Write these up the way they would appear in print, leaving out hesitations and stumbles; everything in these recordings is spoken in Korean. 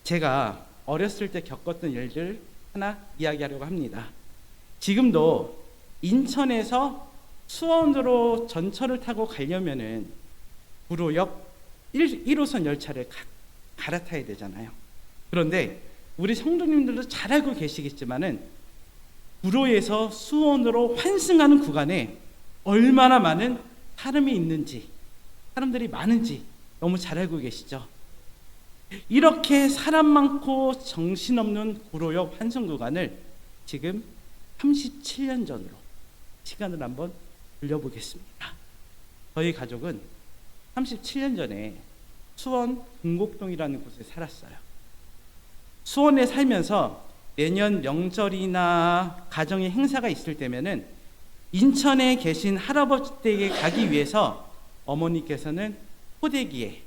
제가 어렸을 때 겪었던 일들 하나 이야기하려고 합니다. 지금도 인천에서 수원으로 전철을 타고 가려면은 구로역 1호선 열차를 갈아타야 되잖아요. 그런데 우리 성도님들도 잘 알고 계시겠지만은 구로에서 수원으로 환승하는 구간에 얼마나 많은 사람이 있는지, 사람들이 많은지 너무 잘 알고 계시죠? 이렇게 사람 많고 정신없는 구로역 환승 구간을 지금 37년 전으로 시간을 한번 돌려보겠습니다. 저희 가족은 37년 전에 수원 동곡동이라는 곳에 살았어요. 수원에 살면서 내년 명절이나 가정의 행사가 있을 때면은 인천에 계신 할아버지 댁에 가기 위해서 어머니께서는 포대기에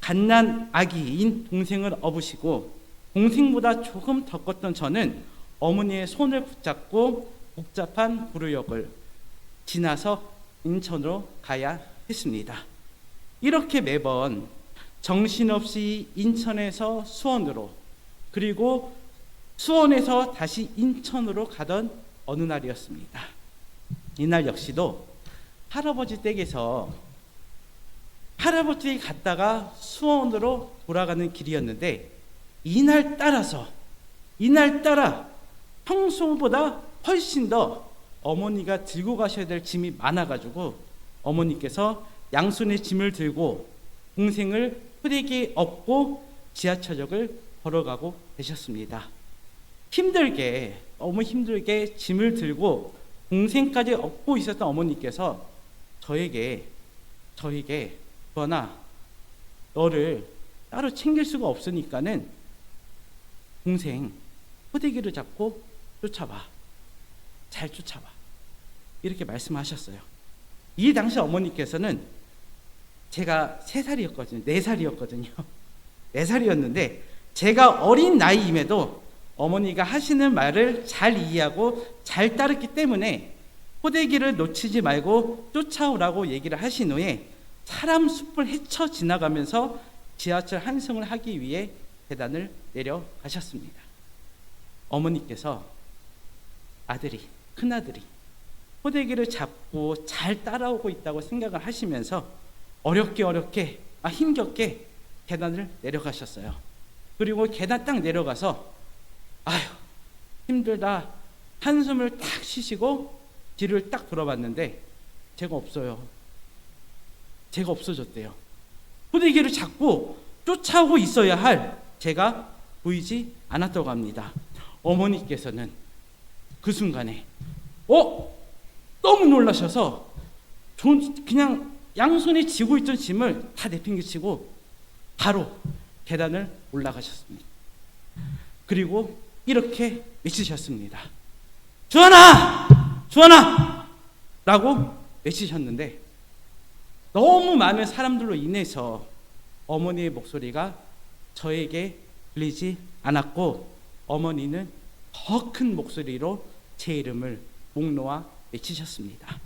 갓난 아기인 동생을 업으시고, 동생보다 조금 더 컸던 저는 어머니의 손을 붙잡고 복잡한 구로역을 지나서 인천으로 가야 했습니다. 이렇게 매번 정신없이 인천에서 수원으로, 그리고 수원에서 다시 인천으로 가던 어느 날이었습니다. 이날 역시도 할아버지 댁에서 할아버지 갔다가 수원으로 돌아가는 길이었는데, 이날 따라 평소보다 훨씬 더 어머니가 들고 가셔야 될 짐이 많아가지고 어머니께서 양손에 짐을 들고 동생을 포대기에 업고 지하철역을 걸어가고 계셨습니다. 너무 힘들게 짐을 들고 동생까지 업고 있었던 어머니께서 저에게 주원아, 너를 따로 챙길 수가 없으니까는 동생 포대기를 잡고 쫓아봐. 잘 쫓아봐. 이렇게 말씀하셨어요. 이 당시 어머니께서는 제가 3살이었거든요. 4살이었거든요. 4살이었는데 제가 어린 나이임에도 어머니가 하시는 말을 잘 이해하고 잘 따르기 때문에 포대기를 놓치지 말고 쫓아오라고 얘기를 하신 후에 사람 숲을 헤쳐 지나가면서 지하철 환승을 하기 위해 계단을 내려가셨습니다. 어머니께서 큰아들이 포대기를 잡고 잘 따라오고 있다고 생각을 하시면서 힘겹게 계단을 내려가셨어요. 그리고 계단 딱 내려가서 아휴 힘들다 한숨을 딱 쉬시고 뒤를 딱 돌아봤는데 제가 없어졌대요. 포대기를 잡고 쫓아오고 있어야 할 제가 보이지 않았다고 합니다. 어머니께서는 그 순간에 너무 놀라셔서 그냥 양손에 쥐고 있던 짐을 다 내팽개치고 바로 계단을 올라가셨습니다. 그리고 이렇게 외치셨습니다. 주원아! 주원아! 라고 외치셨는데 너무 많은 사람들로 인해서 어머니의 목소리가 저에게 들리지 않았고, 어머니는 더 큰 목소리로 제 이름을 목 놓아 외치셨습니다.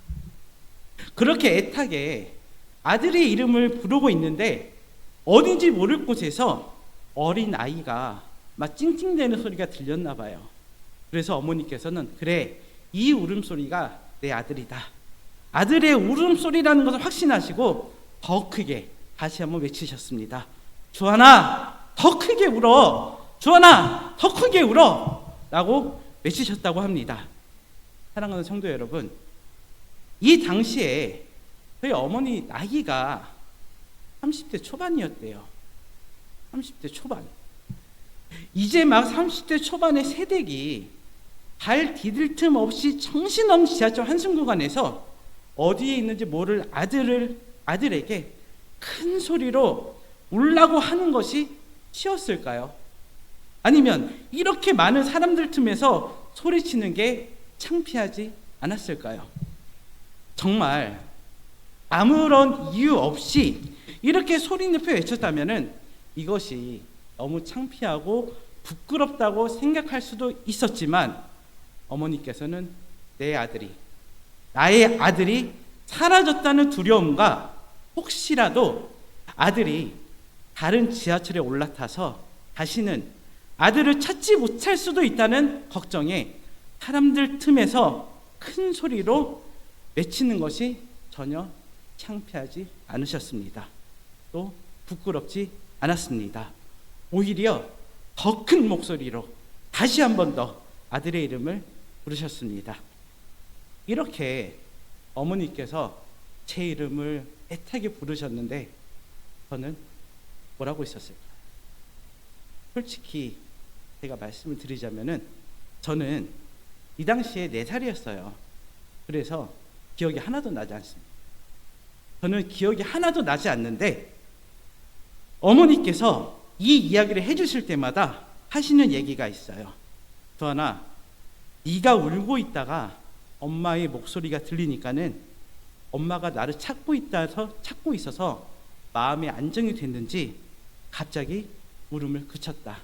그렇게 애타게 아들의 이름을 부르고 있는데 어딘지 모를 곳에서 어린 아이가 막 찡찡대는 소리가 들렸나 봐요. 그래서 어머니께서는 그래, 이 울음소리가 내 아들이다. 아들의 울음소리라는 것을 확신하시고 더 크게 다시 한번 외치셨습니다. 주원아, 더 크게 울어. 주원아, 더 크게 울어. 라고 외치셨다고 합니다. 사랑하는 성도 여러분, 이 당시에 저희 어머니 나이가 30대 초반이었대요. 30대 초반. 이제 막 30대 초반의 새댁이 발 디딜 틈 없이 정신없는 지하철 환승 구간에서 어디에 있는지 모를 아들에게 큰 소리로 울라고 하는 것이 쉬웠을까요? 아니면 이렇게 많은 사람들 틈에서 소리치는 게 창피하지 않았을까요? 정말 아무런 이유 없이 이렇게 소리 높여 외쳤다면 이것이 너무 창피하고 부끄럽다고 생각할 수도 있었지만, 어머니께서는 나의 아들이 사라졌다는 두려움과 혹시라도 아들이 다른 지하철에 올라타서 다시는 아들을 찾지 못할 수도 있다는 걱정에 사람들 틈에서 큰 소리로 외치는 것이 전혀 창피하지 않으셨습니다. 또 부끄럽지 않았습니다. 오히려 더 큰 목소리로 다시 한 번 더 아들의 이름을 부르셨습니다. 이렇게 어머니께서 제 이름을 애타게 부르셨는데 저는 뭐라고 있었을까요? 솔직히 제가 말씀을 드리자면은 저는 이 당시에 4살이었어요. 그래서 기억이 하나도 나지 않습니다. 저는 기억이 하나도 나지 않는데 어머니께서 이 이야기를 해주실 때마다 하시는 얘기가 있어요. 또 하나, 네가 울고 있다가 엄마의 목소리가 들리니까는 엄마가 나를 찾고 있어서 마음이 안정이 됐는지 갑자기 울음을 그쳤다.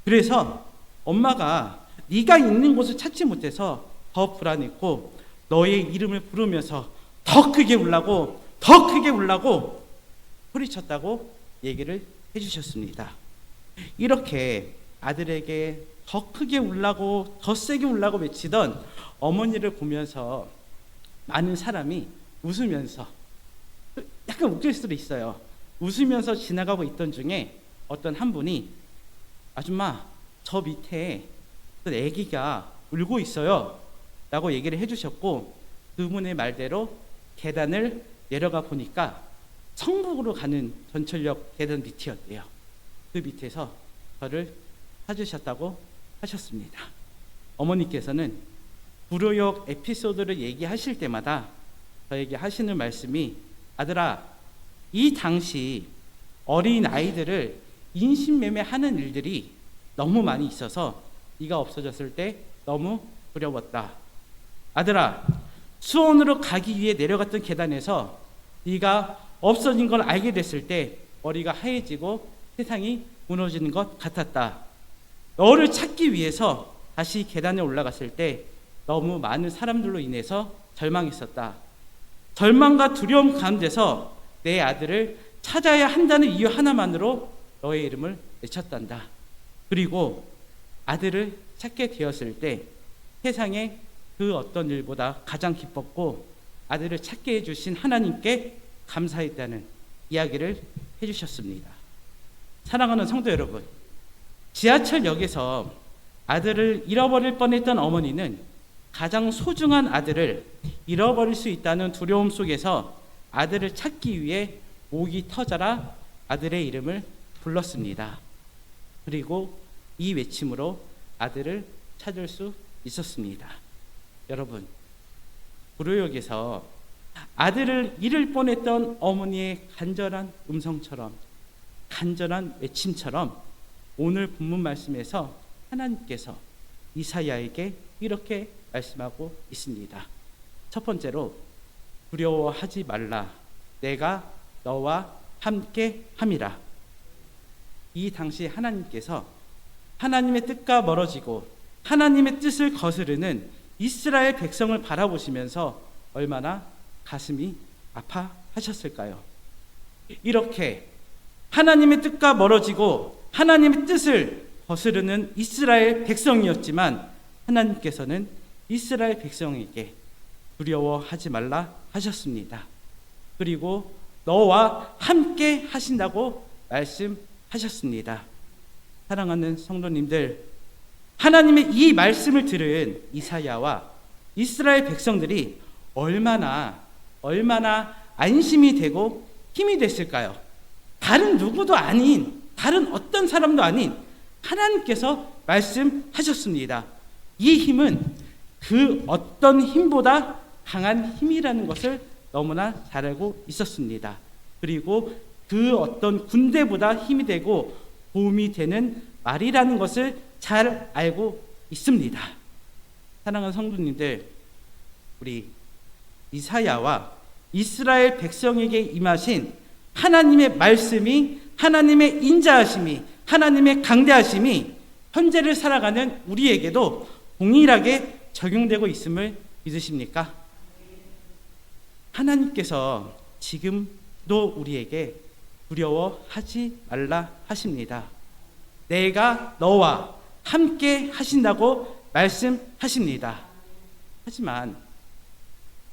그래서 엄마가 네가 있는 곳을 찾지 못해서 더 불안했고 너의 이름을 부르면서 더 크게 울라고 소리쳤다고 얘기를 해주셨습니다. 이렇게 아들에게 더 크게 울라고 더 세게 울라고 외치던 어머니를 보면서 많은 사람이 웃으면서, 약간 웃길 수도 있어요. 웃으면서 지나가고 있던 중에 어떤 한 분이 아줌마 저 밑에 그 아기가 울고 있어요 라고 얘기를 해주셨고 그분의 말대로 계단을 내려가 보니까 성북으로 가는 전철역 계단 밑이었대요. 그 밑에서 저를 찾으셨다고 하셨습니다. 어머니께서는 불효역 에피소드를 얘기하실 때마다 저에게 하시는 말씀이 아들아, 이 당시 어린 아이들을 인신매매하는 일들이 너무 많이 있어서 네가 없어졌을 때 너무 두려웠다. 아들아, 수원으로 가기 위해 내려갔던 계단에서 네가 없어진 걸 알게 됐을 때 머리가 하얘지고 세상이 무너지는 것 같았다. 너를 찾기 위해서 다시 계단에 올라갔을 때 너무 많은 사람들로 인해서 절망했었다. 절망과 두려움 가운데서 내 아들을 찾아야 한다는 이유 하나만으로 너의 이름을 외쳤단다. 그리고 아들을 찾게 되었을 때 세상에 그 어떤 일보다 가장 기뻤고 아들을 찾게 해주신 하나님께 감사했다는 이야기를 해주셨습니다. 사랑하는 성도 여러분, 지하철역에서 아들을 잃어버릴 뻔했던 어머니는 가장 소중한 아들을 잃어버릴 수 있다는 두려움 속에서 아들을 찾기 위해 목이 터져라 아들의 이름을 불렀습니다. 그리고 이 외침으로 아들을 찾을 수 있었습니다. 여러분, 불효역에서 아들을 잃을 뻔했던 어머니의 간절한 음성처럼, 간절한 외침처럼 오늘 본문 말씀에서 하나님께서 이사야에게 이렇게 말씀하고 있습니다. 첫 번째로, 두려워하지 말라. 내가 너와 함께 함이라. 이 당시 하나님께서 하나님의 뜻과 멀어지고 하나님의 뜻을 거스르는 이스라엘 백성을 바라보시면서 얼마나 가슴이 아파하셨을까요? 이렇게 하나님의 뜻과 멀어지고 하나님의 뜻을 거스르는 이스라엘 백성이었지만 하나님께서는 이스라엘 백성에게 두려워하지 말라 하셨습니다. 그리고 너와 함께 하신다고 말씀하셨습니다. 사랑하는 성도님들, 하나님의 이 말씀을 들은 이사야와 이스라엘 백성들이 얼마나 안심이 되고 힘이 됐을까요? 다른 누구도 아닌, 다른 어떤 사람도 아닌 하나님께서 말씀하셨습니다. 이 힘은 그 어떤 힘보다 강한 힘이라는 것을 너무나 잘 알고 있었습니다. 그리고 그 어떤 군대보다 힘이 되고 도움이 되는 말이라는 것을 잘 알고 있습니다. 사랑하는 성도님들, 우리 이사야와 이스라엘 백성에게 임하신 하나님의 말씀이, 하나님의 인자하심이, 하나님의 강대하심이 현재를 살아가는 우리에게도 동일하게 적용되고 있음을 믿으십니까? 하나님께서 지금도 우리에게 두려워하지 말라 하십니다. 내가 너와 함께 하신다고 말씀하십니다. 하지만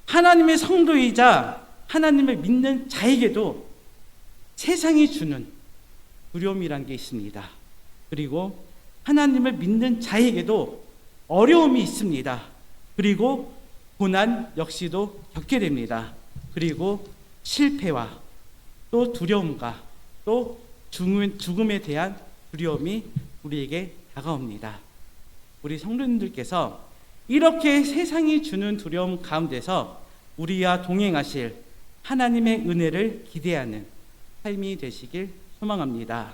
하나님의 성도이자 하나님을 믿는 자에게도 세상이 주는 두려움이란 게 있습니다. 그리고 하나님을 믿는 자에게도 어려움이 있습니다. 그리고 고난 역시도 겪게 됩니다. 그리고 실패와 또 두려움과 또 죽음에 대한 두려움이 우리에게 다가옵니다. 우리 성도님들께서 이렇게 세상이 주는 두려움 가운데서 우리와 동행하실 하나님의 은혜를 기대하는 삶이 되시길 소망합니다.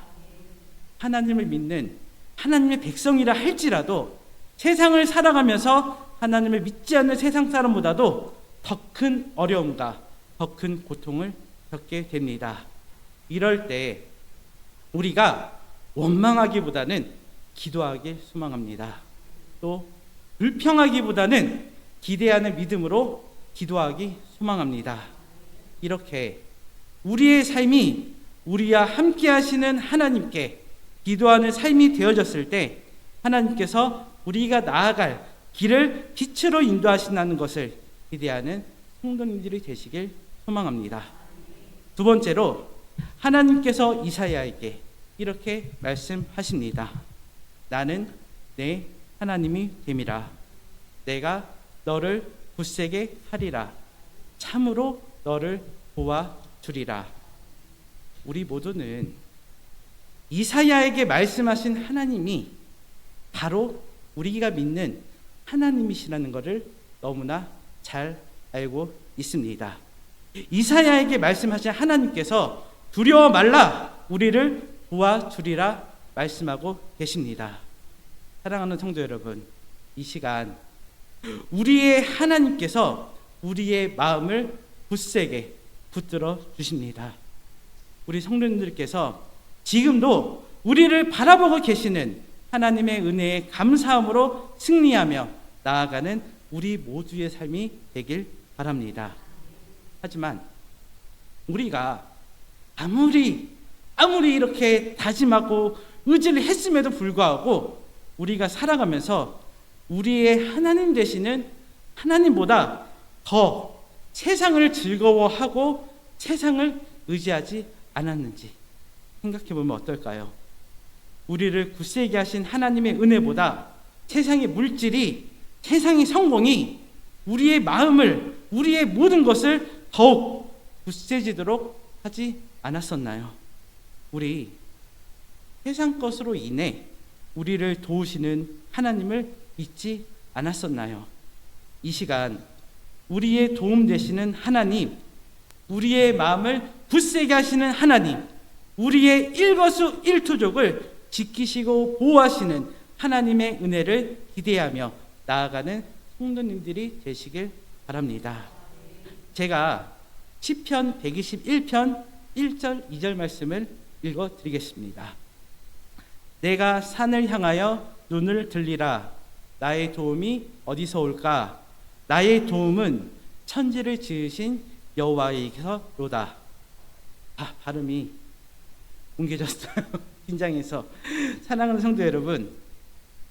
하나님을 믿는 하나님의 백성이라 할지라도 세상을 살아가면서 하나님을 믿지 않는 세상 사람보다도 더 큰 어려움과 더 큰 고통을 겪게 됩니다. 이럴 때 우리가 원망하기보다는 기도하길 소망합니다. 또 불평하기보다는 기대하는 믿음으로 기도하기 소망합니다. 이렇게 우리의 삶이 우리와 함께 하시는 하나님께 기도하는 삶이 되어졌을 때 하나님께서 우리가 나아갈 길을 빛으로 인도하신다는 것을 기대하는 성도님들이 되시길 소망합니다. 두 번째로 하나님께서 이사야에게 이렇게 말씀하십니다. 나는 내 하나님이 됨이라. 내가 너를 굳세게 하리라. 참으로 너를 도와주리라. 우리 모두는 이사야에게 말씀하신 하나님이 바로 우리가 믿는 하나님이시라는 것을 너무나 잘 알고 있습니다. 이사야에게 말씀하신 하나님께서 두려워 말라, 우리를 도와주리라 말씀하고 계십니다. 사랑하는 성도 여러분, 이 시간 우리의 하나님께서 우리의 마음을 굳세게 붙들어 주십니다. 우리 성도님들께서 지금도 우리를 바라보고 계시는 하나님의 은혜에 감사함으로 승리하며 나아가는 우리 모두의 삶이 되길 바랍니다. 하지만 우리가 아무리 이렇게 다짐하고 의지를 했음에도 불구하고 우리가 살아가면서 우리의 하나님 되시는 하나님보다 더 세상을 즐거워하고 세상을 의지하지 않았는지 생각해 보면 어떨까요? 우리를 굳세게 하신 하나님의 은혜보다 세상의 물질이, 세상의 성공이 우리의 마음을, 우리의 모든 것을 더욱 굳세지도록 하지 않았었나요? 우리 세상 것으로 인해 우리를 도우시는 하나님을 잊지 않았었나요? 이 시간 우리의 도움 되시는 하나님, 우리의 마음을 굳세게 하시는 하나님, 우리의 일거수일투족을 지키시고 보호하시는 하나님의 은혜를 기대하며 나아가는 성도님들이 되시길 바랍니다. 제가 시편 121편 1절 2절 말씀을 읽어드리겠습니다. 내가 산을 향하여 눈을 들리라. 나의 도움이 어디서 올까? 나의 도움은 천지를 지으신 여호와에게서로다. 발음이 뭉개졌어요. 긴장해서. 사랑하는 성도 여러분,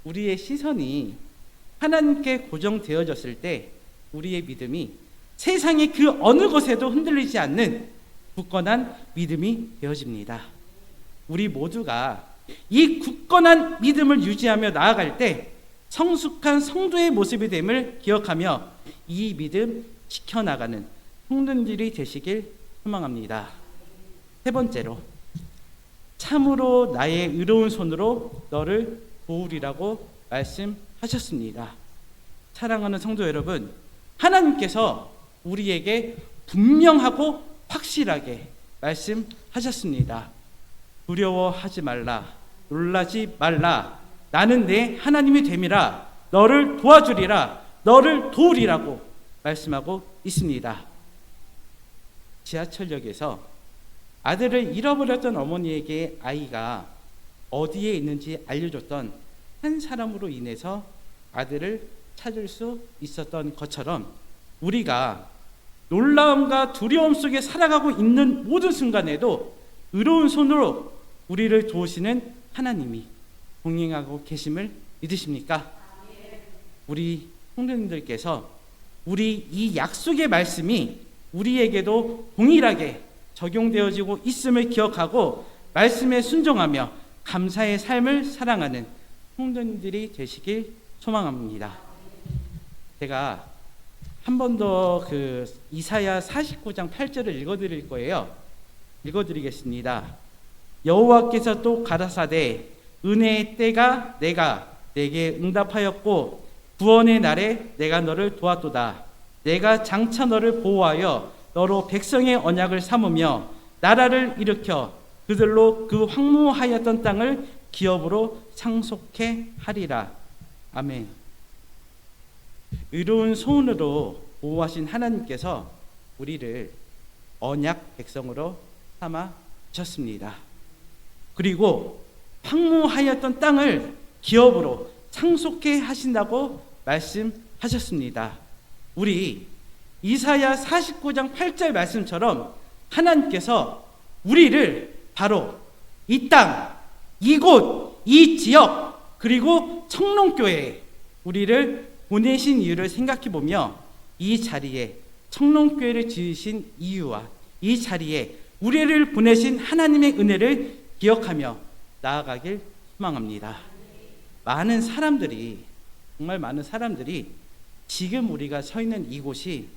우리의 시선이 하나님께 고정되어졌을 때 우리의 믿음이 세상의 그 어느 곳에도 흔들리지 않는 굳건한 믿음이 되어집니다. 우리 모두가 이 굳건한 믿음을 유지하며 나아갈 때 성숙한 성도의 모습이 됨을 기억하며 이 믿음 지켜나가는 성도님들이 되시길 소망합니다. 세 번째로, 참으로 나의 의로운 손으로 너를 도우리라고 말씀하셨습니다. 사랑하는 성도 여러분, 하나님께서 우리에게 분명하고 확실하게 말씀하셨습니다. 두려워하지 말라, 놀라지 말라, 나는 내 하나님이 됨이라, 너를 도와주리라, 너를 도우리라고 말씀하고 있습니다. 지하철역에서 아들을 잃어버렸던 어머니에게 아이가 어디에 있는지 알려줬던 한 사람으로 인해서 아들을 찾을 수 있었던 것처럼 우리가 놀라움과 두려움 속에 살아가고 있는 모든 순간에도 의로운 손으로 우리를 도우시는 하나님이 동행하고 계심을 믿으십니까? 우리 성도님들께서 우리 이 약속의 말씀이 우리에게도 동일하게 적용되어지고 있음을 기억하고 말씀에 순종하며 감사의 삶을 살아가는 성도님들이 되시길 소망합니다. 제가 한 번 더 그 이사야 49장 8절을 읽어드릴 거예요. 읽어드리겠습니다. 여호와께서 또 가라사대 은혜의 때가 내가 내게 응답하였고 구원의 날에 내가 너를 도왔도다. 내가 장차 너를 보호하여 너로 백성의 언약을 삼으며 나라를 일으켜 그들로 그 황무하였던 땅을 기업으로 상속해 하리라. 아멘. 의로운 손으로 보호하신 하나님께서 우리를 언약 백성으로 삼아 주셨습니다. 그리고 황무하였던 땅을 기업으로 상속해 하신다고 말씀하셨습니다. 우리 이사야 49장 8절 말씀처럼 하나님께서 우리를 바로 이 땅, 이곳, 이 지역, 그리고 청롱교회에 우리를 보내신 이유를 생각해 보며 이 자리에 청롱교회를 지으신 이유와 이 자리에 우리를 보내신 하나님의 은혜를 기억하며 나아가길 소망합니다. 많은 사람들이, 정말 많은 사람들이 지금 우리가 서 있는 이곳이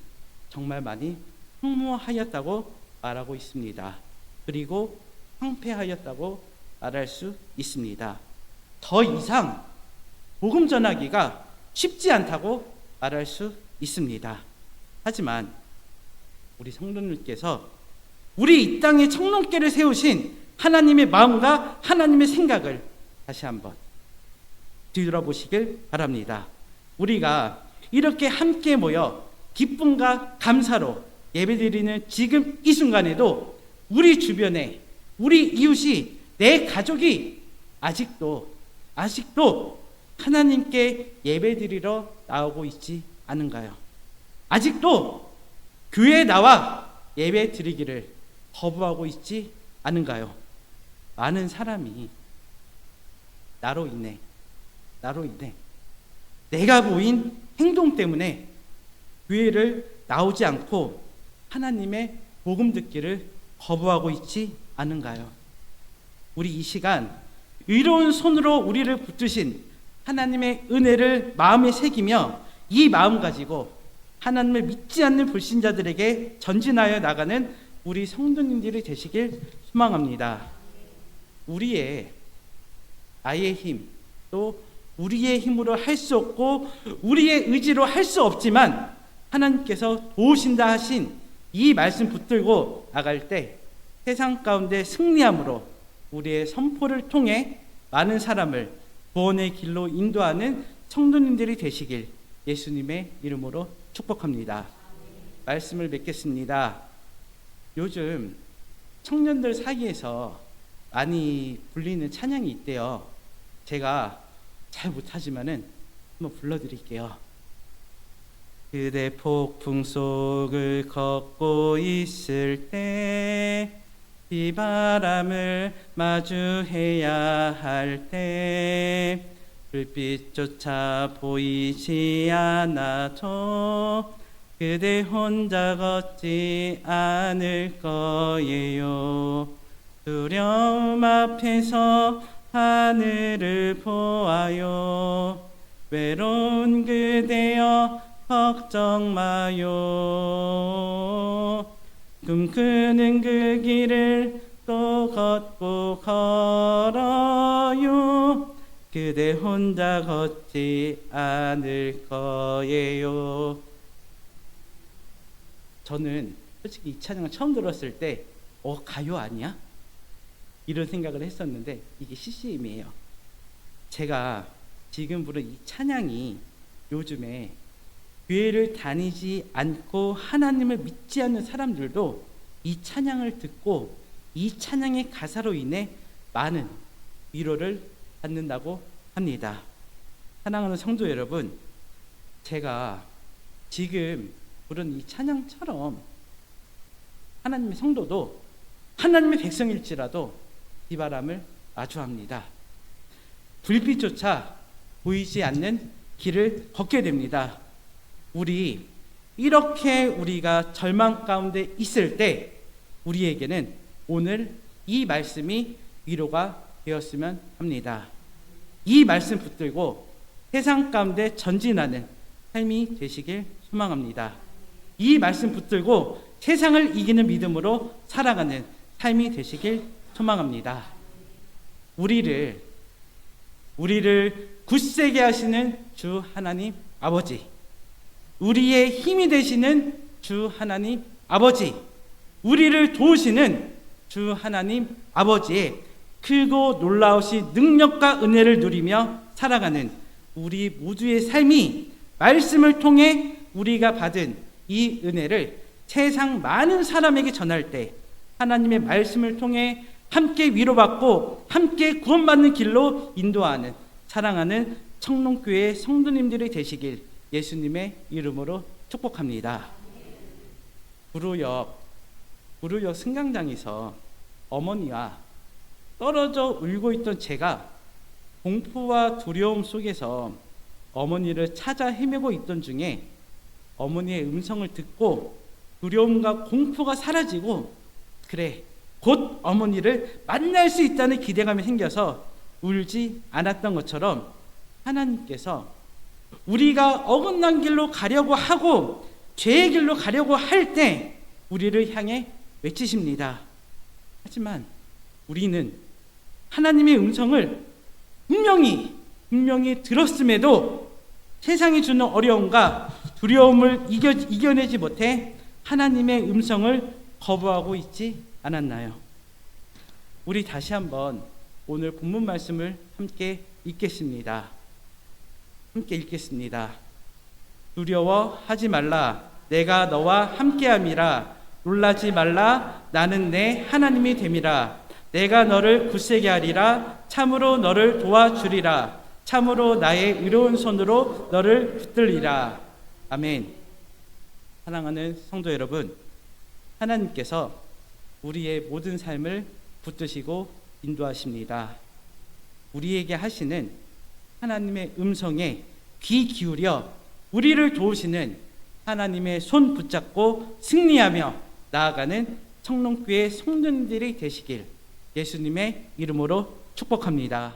정말 많이 황무하였다고 말하고 있습니다. 그리고 황폐하였다고 말할 수 있습니다. 더 이상 복음 전하기가 쉽지 않다고 말할 수 있습니다. 하지만 우리 성도님께서 우리 이 땅에 청롱교회를 세우신 하나님의 마음과 하나님의 생각을 다시 한번 뒤돌아보시길 바랍니다. 우리가 이렇게 함께 모여 기쁨과 감사로 예배드리는 지금 이 순간에도 우리 주변에 우리 이웃이 내 가족이 아직도 하나님께 예배드리러 나오고 있지 않은가요? 아직도 교회에 나와 예배드리기를 거부하고 있지 않은가요? 많은 사람이 나로 인해 내가 보인 행동 때문에 교회를 나오지 않고 하나님의 복음 듣기를 거부하고 있지 않은가요? 우리 이 시간 의로운 손으로 우리를 붙드신 하나님의 은혜를 마음에 새기며 이 마음 가지고 하나님을 믿지 않는 불신자들에게 전진하여 나가는 우리 성도님들이 되시길 소망합니다. 우리의 나의 힘, 또 우리의 힘으로 할 수 없고 우리의 의지로 할 수 없지만 하나님께서 도우신다 하신 이 말씀 붙들고 나갈 때 세상 가운데 승리함으로 우리의 선포를 통해 많은 사람을 구원의 길로 인도하는 성도님들이 되시길 예수님의 이름으로 축복합니다. 말씀을 맺겠습니다. 요즘 청년들 사이에서 많이 불리는 찬양이 있대요. 제가 잘 못하지만은 한번 불러드릴게요. 그대 폭풍 속을 걷고 있을 때 비바람을 마주해야 할 때 불빛조차 보이지 않아도 그대 혼자 걷지 않을 거예요. 두려움 앞에서 하늘을 보아요. 외로운 그대여 걱정 마요. 꿈꾸는 그 길을 또 걷고 걸어요. 그대 혼자 걷지 않을 거예요. 저는 솔직히 이 찬양을 처음 들었을 때 가요 아니야? 이런 생각을 했었는데 이게 CCM이에요. 제가 지금 부른 이 찬양이 요즘에 교회를 다니지 않고 하나님을 믿지 않는 사람들도 이 찬양을 듣고 이 찬양의 가사로 인해 많은 위로를 받는다고 합니다. 사랑하는 성도 여러분, 제가 지금 부른 이 찬양처럼 하나님의 성도도 하나님의 백성일지라도 비바람을 마주합니다. 불빛조차 보이지 않는 길을 걷게 됩니다. 이렇게 우리가 절망 가운데 있을 때 우리에게는 오늘 이 말씀이 위로가 되었으면 합니다. 이 말씀 붙들고 세상 가운데 전진하는 삶이 되시길 소망합니다. 이 말씀 붙들고 세상을 이기는 믿음으로 살아가는 삶이 되시길 소망합니다. 우리를 굳세게 하시는 주 하나님 아버지, 우리의 힘이 되시는 주 하나님 아버지, 우리를 도우시는 주 하나님 아버지의 크고 놀라우신 능력과 은혜를 누리며 살아가는 우리 모두의 삶이 말씀을 통해 우리가 받은 이 은혜를 세상 많은 사람에게 전할 때 하나님의 말씀을 통해 함께 위로받고 함께 구원받는 길로 인도하는 사랑하는 청롱교회 성도님들이 되시길 예수님의 이름으로 축복합니다. 구루역 승강장에서 어머니와 떨어져 울고 있던 제가 공포와 두려움 속에서 어머니를 찾아 헤매고 있던 중에 어머니의 음성을 듣고 두려움과 공포가 사라지고 그래, 곧 어머니를 만날 수 있다는 기대감이 생겨서 울지 않았던 것처럼 하나님께서 우리가 어긋난 길로 가려고 하고 죄의 길로 가려고 할 때 우리를 향해 외치십니다. 하지만 우리는 하나님의 음성을 분명히 들었음에도 세상이 주는 어려움과 두려움을 이겨내지 못해 하나님의 음성을 거부하고 있지 않았나요? 우리 다시 한번 오늘 본문 말씀을 함께 읽겠습니다. 두려워하지 말라. 내가 너와 함께함이라. 놀라지 말라. 나는 내 하나님이 됨이라. 내가 너를 굳세게 하리라. 참으로 너를 도와주리라. 참으로 나의 의로운 손으로 너를 붙들리라. 아멘. 사랑하는 성도 여러분, 하나님께서 우리의 모든 삶을 붙드시고 인도하십니다. 우리에게 하시는 하나님의 음성에 귀 기울여 우리를 도우시는 하나님의 손 붙잡고 승리하며 나아가는 청롱교회 성도님들이 되시길 예수님의 이름으로 축복합니다.